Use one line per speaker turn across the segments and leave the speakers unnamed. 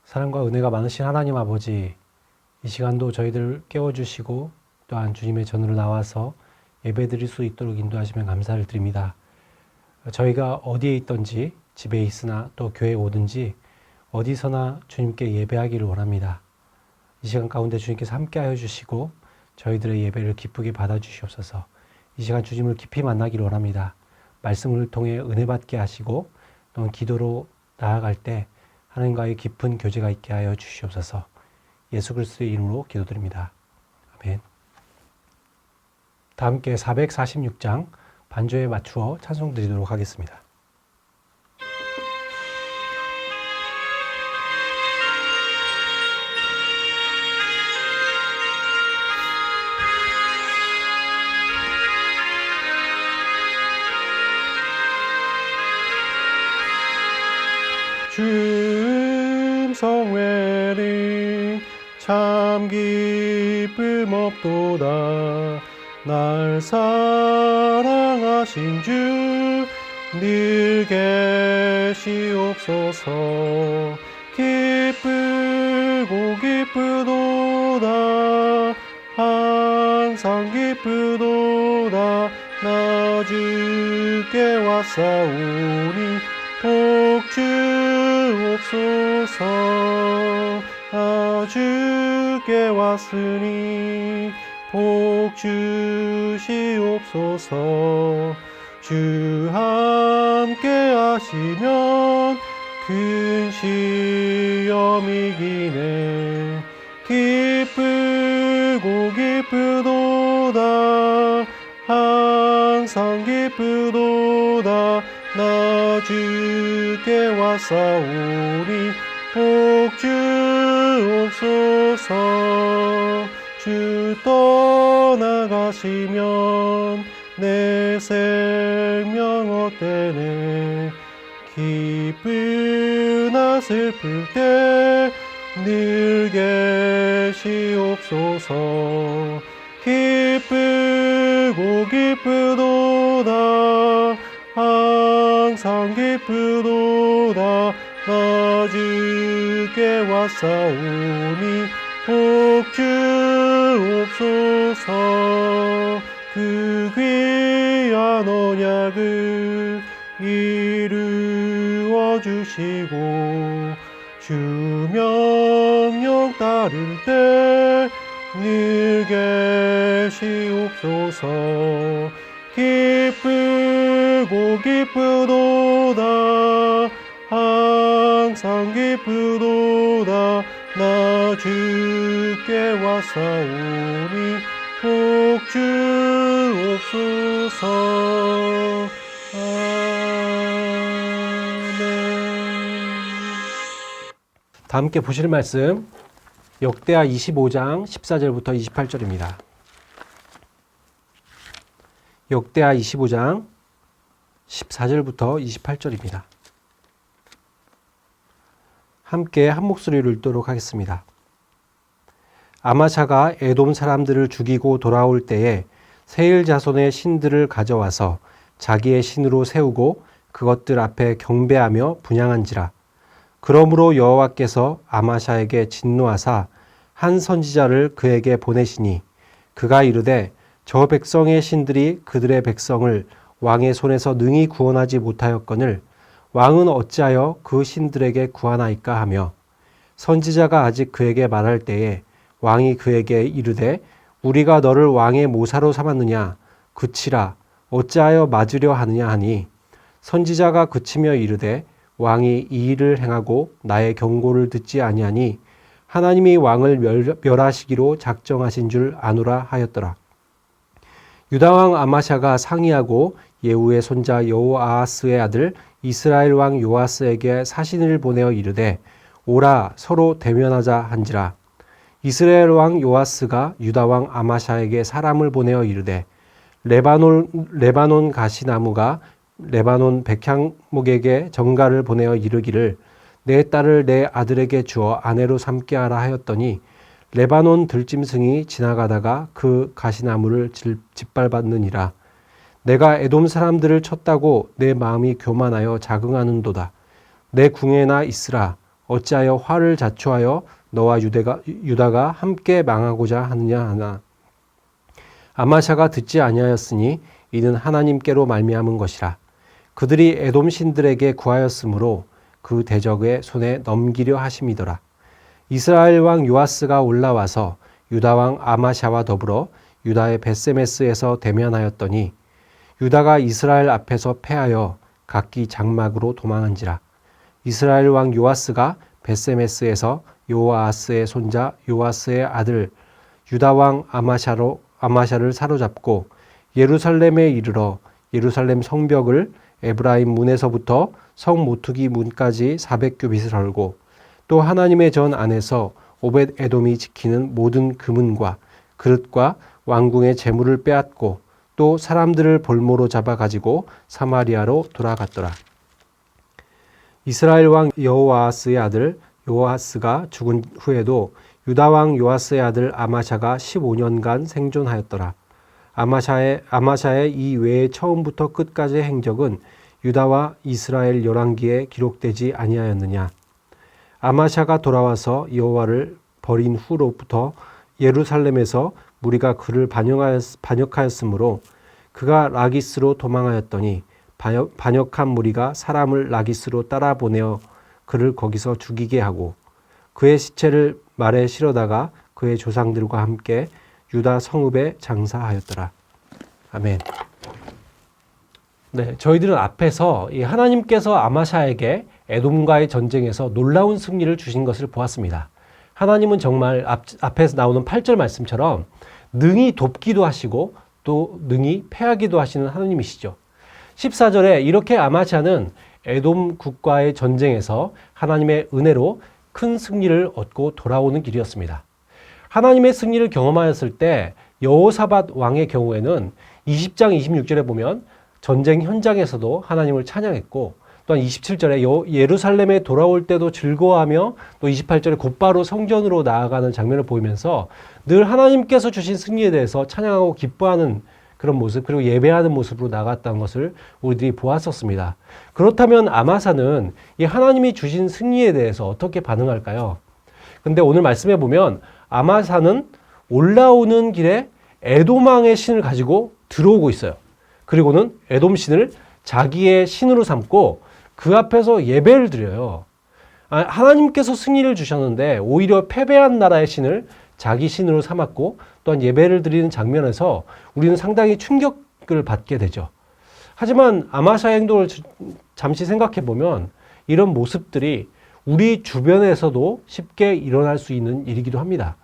사랑과 은혜가 많으신 하나님 아버지, 이 시간도 저희들 깨워주시고 또한 주님의 전으로 나와서 예배드릴 수 있도록 인도하시면 감사를 드립니다. 저희가 어디에 있든지 집에 있으나 또 교회에 오든지 어디서나 주님께 예배하기를 원합니다. 이 시간 가운데 주님께서 함께하여 주시고 저희들의 예배를 기쁘게 받아주시옵소서. 이 시간 주님을 깊이 만나기를 원합니다. 말씀을 통해 은혜 받게 하시고 또는 기도로 나아갈 때 하나님과의 깊은 교제가 있게 하여 주시옵소서. 예수 그리스도의 이름으로 기도드립니다. 아멘. 다 함께 446장 반주에 맞추어 찬송 드리도록 하겠습니다.
주음 성회는 참 기쁨 없도다. 날 사랑하신 주 늘 계시옵소서. 기쁘고 기쁘도다. 항상 기쁘도다. 나 주께 왔사오니 복 주옵소서. 나 주께 왔으니 복 주시옵소서. 주 함께 하시면 큰 시험 이기네. 기쁘고 기쁘도다. 항상 기쁘도다. 나 주께 왔사오니 복 주옵소서. 주 떠나가시면 내 생명 헛되네. 기쁘나 슬플 때 늘 계시옵소서. 기쁘고 기쁘도다. 항상 기쁘도다. 나 주께 왔사오니 복 주옵소서. 그 귀한 언약을 이루어 주시고 주 명령 따를 때 늘 계시옵소서. 기쁘고 기쁘도다. 항상 기쁘도다. 나 주께 왔사오니 복 주옵소서. 아멘.
다 함께 보실 말씀 역대하 25장 14절부터 28절입니다. 역대하 25장 14절부터 28절입니다. 함께 한 목소리로 읽도록 하겠습니다. 아마샤가 에돔 사람들을 죽이고 돌아올 때에 세일 자손의 신들을 가져와서 자기의 신으로 세우고 그것들 앞에 경배하며 분향한지라. 그러므로 여호와께서 아마샤에게 진노하사 한 선지자를 그에게 보내시니 그가 이르되 저 백성의 신들이 그들의 백성을 왕의 손에서 능히 구원하지 못하였거늘 왕은 어찌하여 그 신들에게 구하나이까 하며, 선지자가 아직 그에게 말할 때에 왕이 그에게 이르되 우리가 너를 왕의 모사로 삼았느냐. 그치라. 어찌하여 맞으려 하느냐 하니, 선지자가 그치며 이르되 왕이 이 일을 행하고 나의 경고를 듣지 아니하니 하나님이 왕을 멸하시기로 작정하신 줄 아노라 하였더라. 유다왕 아마샤가 상의하고 예후의 손자 여호아하스의 아들 이스라엘 왕 요아스에게 사신을 보내어 이르되 오라 서로 대면하자 한지라. 이스라엘 왕 요아스가 유다 왕 아마샤에게 사람을 보내어 이르되 레바논 가시나무가 레바논 백향목에게 전가를 보내어 이르기를 내 딸을 내 아들에게 주어 아내로 삼게 하라 하였더니 레바논 들짐승이 지나가다가 그 가시나무를 짓밟았느니라. 내가 에돔 사람들을 쳤다고 내 마음이 교만하여 자긍하는도다. 내 궁에나 있으라. 어찌하여 화를 자초하여 너와 유다가 함께 망하고자 하느냐 하나. 아마샤가 듣지 아니하였으니 이는 하나님께로 말미암은 것이라. 그들이 에돔 신들에게 구하였으므로 그 대적의 손에 넘기려 하심이더라. 이스라엘 왕 요아스가 올라와서 유다 왕 아마샤와 더불어 유다의 벳세메스에서 대면하였더니 유다가 이스라엘 앞에서 패하여 각기 장막으로 도망한지라. 이스라엘 왕 요아스가 벳세메스에서 요아스의 손자 요아스의 아들 유다 왕 아마샤를 사로잡고 예루살렘에 이르러 예루살렘 성벽을 에브라임 문에서부터 성 모투기 문까지 400규빗을 헐고 또 하나님의 전 안에서 오벳 에돔이 지키는 모든 금은과 그릇과 왕궁의 재물을 빼앗고 또 사람들을 볼모로 잡아 가지고 사마리아로 돌아갔더라. 이스라엘 왕 여호아스의 아들 요아스가 죽은 후에도 유다 왕 요아스의 아들 아마샤가 15년간 생존하였더라. 아마샤의 이 외의 처음부터 끝까지의 행적은 유다와 이스라엘 열왕기에 기록되지 아니하였느냐. 아마샤가 돌아와서 여호와를 버린 후로부터 예루살렘에서 무리가 그를 반역하였으므로 그가 라기스로 도망하였더니 반역한 무리가 사람을 라기스로 따라 보내어 그를 거기서 죽이게 하고 그의 시체를 말에 실어다가 그의 조상들과 함께 유다 성읍에 장사하였더라. 아멘. 네, 저희들은 앞에서 이 하나님께서 아마샤에게 에돔과의 전쟁에서 놀라운 승리를 주신 것을 보았습니다. 하나님은 정말 앞에서 나오는 8절 말씀처럼 능히 돕기도 하시고 또 능히 패하기도 하시는 하나님이시죠. 14절에 이렇게 아마샤는 에돔 국과의 전쟁에서 하나님의 은혜로 큰 승리를 얻고 돌아오는 길이었습니다. 하나님의 승리를 경험하였을 때 여호사밧 왕의 경우에는 20장 26절에 보면 전쟁 현장에서도 하나님을 찬양했고 또한 27절에 예루살렘에 돌아올 때도 즐거워하며 또 28절에 곧바로 성전으로 나아가는 장면을 보이면서 늘 하나님께서 주신 승리에 대해서 찬양하고 기뻐하는 그런 모습 그리고 예배하는 모습으로 나갔다는 것을 우리들이 보았었습니다. 그렇다면 아마사는 이 하나님이 주신 승리에 대해서 어떻게 반응할까요? 근데 오늘 말씀해 보면 아마사는 올라오는 길에 에돔 왕의 신을 가지고 들어오고 있어요. 그리고는 에돔 신을 자기의 신으로 삼고 그 앞에서 예배를 드려요. 하나님께서 승리를 주셨는데 오히려 패배한 나라의 신을 자기 신으로 삼았고 또한 예배를 드리는 장면에서 우리는 상당히 충격을 받게 되죠. 하지만 아마샤의 행동을 잠시 생각해 보면 이런 모습들이 우리 주변에서도 쉽게 일어날 수 있는 일이기도 합니다.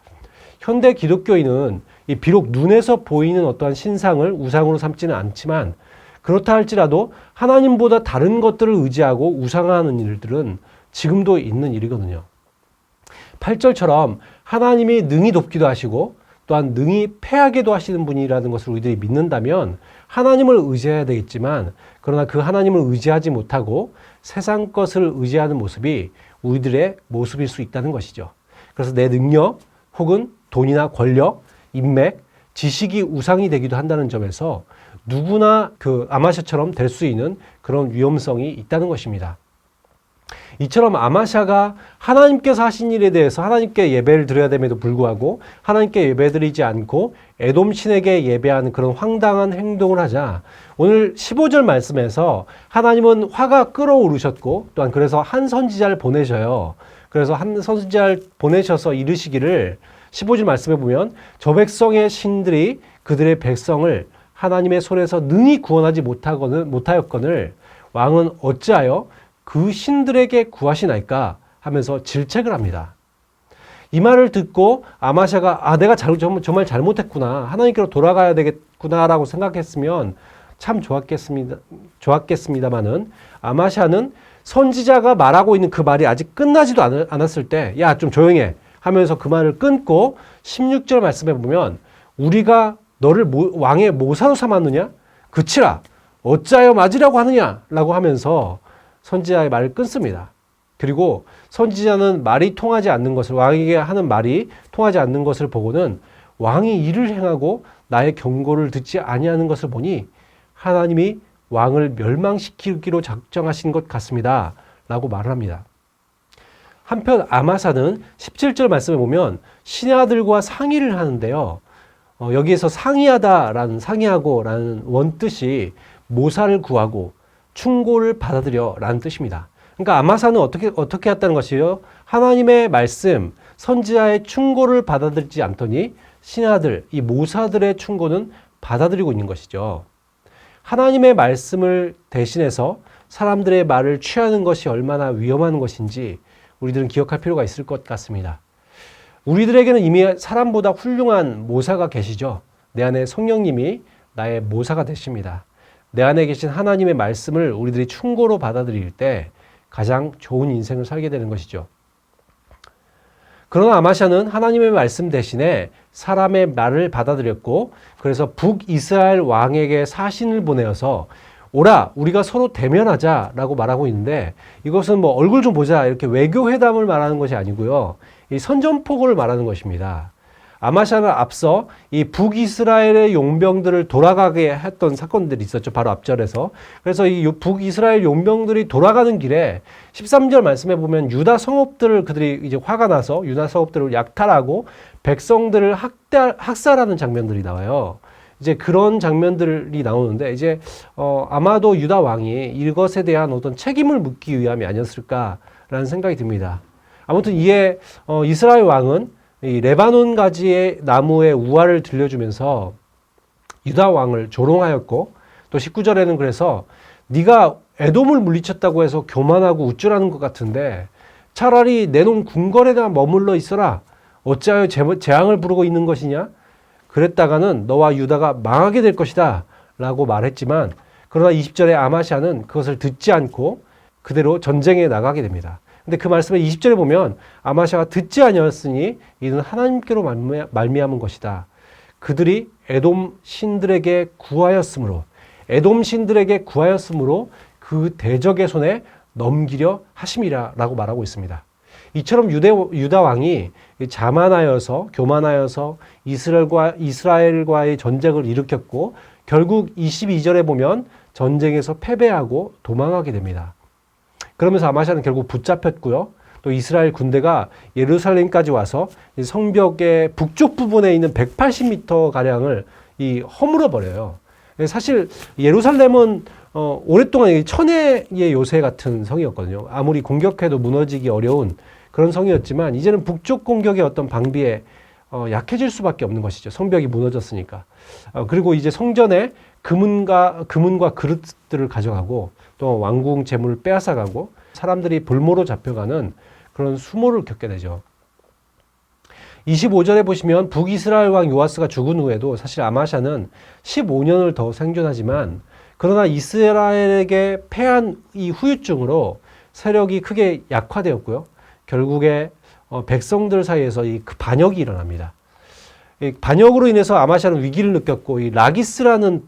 현대 기독교인은 비록 눈에서 보이는 어떠한 신상을 우상으로 삼지는 않지만 그렇다 할지라도 하나님보다 다른 것들을 의지하고 우상화하는 일들은 지금도 있는 일이거든요. 8절처럼 하나님이 능히 돕기도 하시고 또한 능히 패하게도 하시는 분이라는 것을 우리들이 믿는다면 하나님을 의지해야 되겠지만 그러나 그 하나님을 의지하지 못하고 세상 것을 의지하는 모습이 우리들의 모습일 수 있다는 것이죠. 그래서 내 능력 혹은 돈이나 권력, 인맥, 지식이 우상이 되기도 한다는 점에서 누구나 그 아마샤처럼 될 수 있는 그런 위험성이 있다는 것입니다. 이처럼 아마샤가 하나님께서 하신 일에 대해서 하나님께 예배를 드려야 됨에도 불구하고 하나님께 예배드리지 않고 에돔 신에게 예배하는 그런 황당한 행동을 하자 오늘 15절 말씀에서 하나님은 화가 끓어오르셨고 또한 그래서 한 선지자를 보내셔요. 그래서 한 선지자를 보내셔서 이르시기를 15절 말씀에 보면 저 백성의 신들이 그들의 백성을 하나님의 손에서 능히 구원하지 못하였거늘 왕은 어찌하여 그 신들에게 구하시나이까 하면서 질책을 합니다. 이 말을 듣고 아마샤가 내가 정말 잘못했구나 하나님께로 돌아가야 되겠구나라고 생각했으면 참 좋았겠습니다마는 아마샤는 선지자가 말하고 있는 그 말이 아직 끝나지도 않았을 때 야 좀 조용해 하면서 그 말을 끊고 16절 말씀에 보면 우리가 너를 왕의 모사로 삼았느냐? 그치라 어찌하여 맞으려고 하느냐? 라고 하면서 선지자의 말을 끊습니다. 그리고 선지자는 말이 통하지 않는 것을 왕에게 하는 말이 통하지 않는 것을 보고는 왕이 이를 행하고 나의 경고를 듣지 아니하는 것을 보니 하나님이 왕을 멸망시키기로 작정하신 것 같습니다. 라고 말을 합니다. 한편 아마사는 17절 말씀에 보면 신하들과 상의를 하는데요. 여기에서 상의하고라는 원뜻이 모사를 구하고 충고를 받아들여 라는 뜻입니다. 그러니까 아마사는 어떻게 했다는 것이요? 하나님의 말씀, 선지자의 충고를 받아들이지 않더니 신하들, 이 모사들의 충고는 받아들이고 있는 것이죠. 하나님의 말씀을 대신해서 사람들의 말을 취하는 것이 얼마나 위험한 것인지 우리들은 기억할 필요가 있을 것 같습니다. 우리들에게는 이미 사람보다 훌륭한 모사가 계시죠. 내 안에 성령님이 나의 모사가 되십니다. 내 안에 계신 하나님의 말씀을 우리들이 충고로 받아들일 때 가장 좋은 인생을 살게 되는 것이죠. 그러나 아마샤는 하나님의 말씀 대신에 사람의 말을 받아들였고, 그래서 북이스라엘 왕에게 사신을 보내어서 오라, 우리가 서로 대면하자라고 말하고 있는데, 이것은 뭐 얼굴 좀 보자 이렇게 외교회담을 말하는 것이 아니고요, 이 선전포고를 말하는 것입니다. 아마샤는 앞서 이 북이스라엘의 용병들을 돌아가게 했던 사건들이 있었죠. 바로 앞절에서. 그래서 이 북이스라엘 용병들이 돌아가는 길에 13절 말씀에 보면 유다 성읍들을 그들이 이제 화가 나서 유다 성읍들을 약탈하고 백성들을 학살하는 장면들이 나와요. 이제 그런 장면들이 나오는데 이제 아마도 유다 왕이 이것에 대한 어떤 책임을 묻기 위함이 아니었을까라는 생각이 듭니다. 아무튼 이에 이스라엘 왕은 이 레바논 가지의 나무의 우화를 들려주면서 유다 왕을 조롱하였고, 또 19절에는 그래서 네가 에돔을 물리쳤다고 해서 교만하고 우쭐하는 것 같은데 차라리 내놓은 궁궐에다 머물러 있어라. 어찌하여 재앙을 부르고 있는 것이냐? 그랬다가는 너와 유다가 망하게 될 것이다 라고 말했지만, 그러나 20절에 아마샤는 그것을 듣지 않고 그대로 전쟁에 나가게 됩니다. 근데 그 말씀에 20절에 보면 아마샤가 듣지 아니하였으니 이는 하나님께로 말미암은 것이다. 그들이 에돔 신들에게 구하였으므로 그 대적의 손에 넘기려 하심이라 라고 말하고 있습니다. 이처럼 유다 왕이 교만하여서 이스라엘과의 전쟁을 일으켰고, 결국 22절에 보면 전쟁에서 패배하고 도망하게 됩니다. 그러면서 아마샤는 결국 붙잡혔고요. 또 이스라엘 군대가 예루살렘까지 와서 성벽의 북쪽 부분에 있는 180m 가량을 허물어 버려요. 사실 예루살렘은 오랫동안 천혜의 요새 같은 성이었거든요. 아무리 공격해도 무너지기 어려운 그런 성이었지만 이제는 북쪽 공격의 어떤 방비에 약해질 수밖에 없는 것이죠. 성벽이 무너졌으니까. 그리고 이제 성전에 금은과 그릇들을 가져가고 또 왕궁 재물을 빼앗아가고 사람들이 볼모로 잡혀가는 그런 수모를 겪게 되죠. 25절에 보시면 북이스라엘 왕 요아스가 죽은 후에도 사실 아마샤는 15년을 더 생존하지만, 그러나 이스라엘에게 패한 이 후유증으로 세력이 크게 약화되었고요. 결국에 백성들 사이에서 그 반역이 일어납니다. 이 반역으로 인해서 아마샤는 위기를 느꼈고 이 라기스라는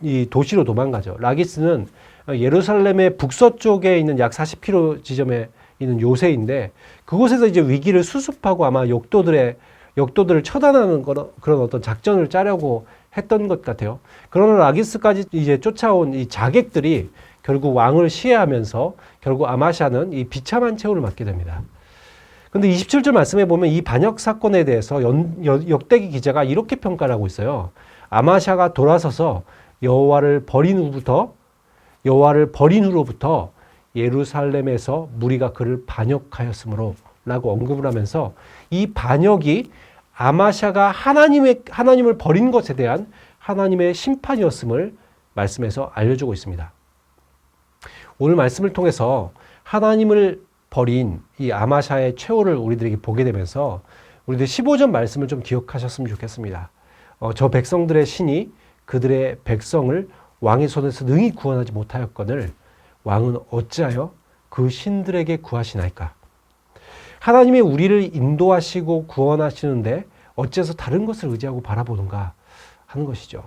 이 도시로 도망가죠. 라기스는 예루살렘의 북서쪽에 있는 약 40km 지점에 있는 요새인데, 그곳에서 이제 위기를 수습하고 아마 역도들을 처단하는 그런 어떤 작전을 짜려고 했던 것 같아요. 그러나 라기스까지 이제 쫓아온 이 자객들이 결국 왕을 시해하면서 결국 아마샤는 이 비참한 최후를 맞게 됩니다. 근데 27절 말씀에 보면 이 반역 사건에 대해서 역대기 기자가 이렇게 평가를 하고 있어요. 아마샤가 돌아서서 여호와를 버린 후로부터 예루살렘에서 무리가 그를 반역하였으므로 라고 언급을 하면서 이 반역이 아마샤가 하나님을 버린 것에 대한 하나님의 심판이었음을 말씀에서 알려주고 있습니다. 오늘 말씀을 통해서 하나님을 버린 이 아마샤의 최후를 우리들에게 보게 되면서 우리들 15절 말씀을 좀 기억하셨으면 좋겠습니다. 저 백성들의 신이 그들의 백성을 왕의 손에서 능히 구원하지 못하였거늘 왕은 어찌하여 그 신들에게 구하시나이까? 하나님이 우리를 인도하시고 구원하시는데 어째서 다른 것을 의지하고 바라보는가 하는 것이죠.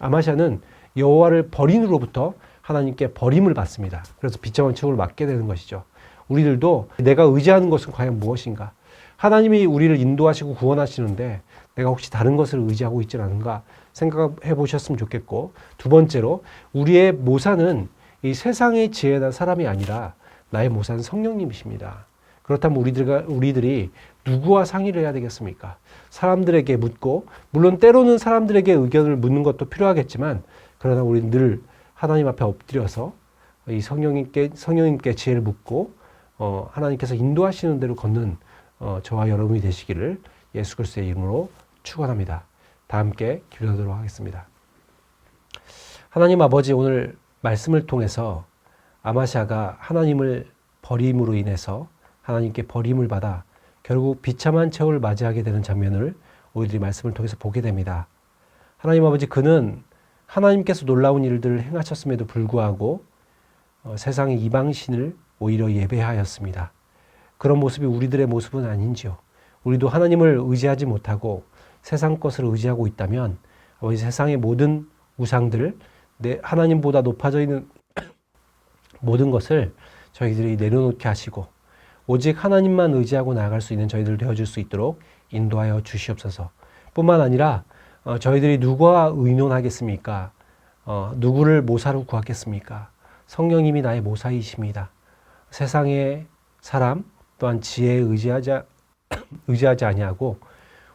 아마샤는 여호와를 버린 후로부터 하나님께 버림을 받습니다. 그래서 비참한 최후를 맞게 되는 것이죠. 우리들도 내가 의지하는 것은 과연 무엇인가? 하나님이 우리를 인도하시고 구원하시는데 내가 혹시 다른 것을 의지하고 있지 않은가 생각해 보셨으면 좋겠고, 두 번째로 우리의 모사는 이 세상의 지혜나 사람이 아니라 나의 모사는 성령님이십니다. 그렇다면 우리들이 누구와 상의를 해야 되겠습니까? 사람들에게 묻고, 물론 때로는 사람들에게 의견을 묻는 것도 필요하겠지만, 그러나 우리는 늘 하나님 앞에 엎드려서 이 성령님께 지혜를 묻고, 하나님께서 인도하시는 대로 걷는 저와 여러분이 되시기를 예수 그리스도의 이름으로 축원합니다. 다 함께 기도하도록 하겠습니다. 하나님 아버지, 오늘 말씀을 통해서 아마샤가 하나님을 버림으로 인해서 하나님께 버림을 받아 결국 비참한 최후를 맞이하게 되는 장면을 우리들이 말씀을 통해서 보게 됩니다. 하나님 아버지, 그는 하나님께서 놀라운 일들을 행하셨음에도 불구하고 세상의 이방신을 오히려 예배하였습니다. 그런 모습이 우리들의 모습은 아닌지요. 우리도 하나님을 의지하지 못하고 세상 것을 의지하고 있다면 아버지, 세상의 모든 우상들, 하나님보다 높아져 있는 모든 것을 저희들이 내려놓게 하시고 오직 하나님만 의지하고 나아갈 수 있는 저희들 되어줄 수 있도록 인도하여 주시옵소서. 뿐만 아니라 저희들이 누구와 의논하겠습니까? 누구를 모사로 구하겠습니까? 성령님이 나의 모사이십니다. 세상의 사람 또한 지혜에 의지하지 아니하고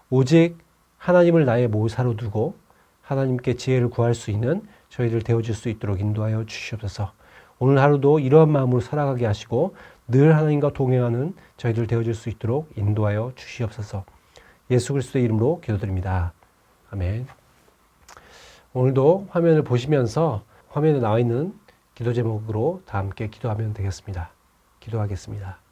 오직 하나님을 나의 모사로 두고 하나님께 지혜를 구할 수 있는 저희들 되어줄 수 있도록 인도하여 주시옵소서. 오늘 하루도 이러한 마음으로 살아가게 하시고 늘 하나님과 동행하는 저희들 되어줄 수 있도록 인도하여 주시옵소서. 예수 그리스도의 이름으로 기도드립니다. 아멘. 오늘도 화면을 보시면서 화면에 나와 있는 기도 제목으로 다 함께 기도하면 되겠습니다. 기도하겠습니다.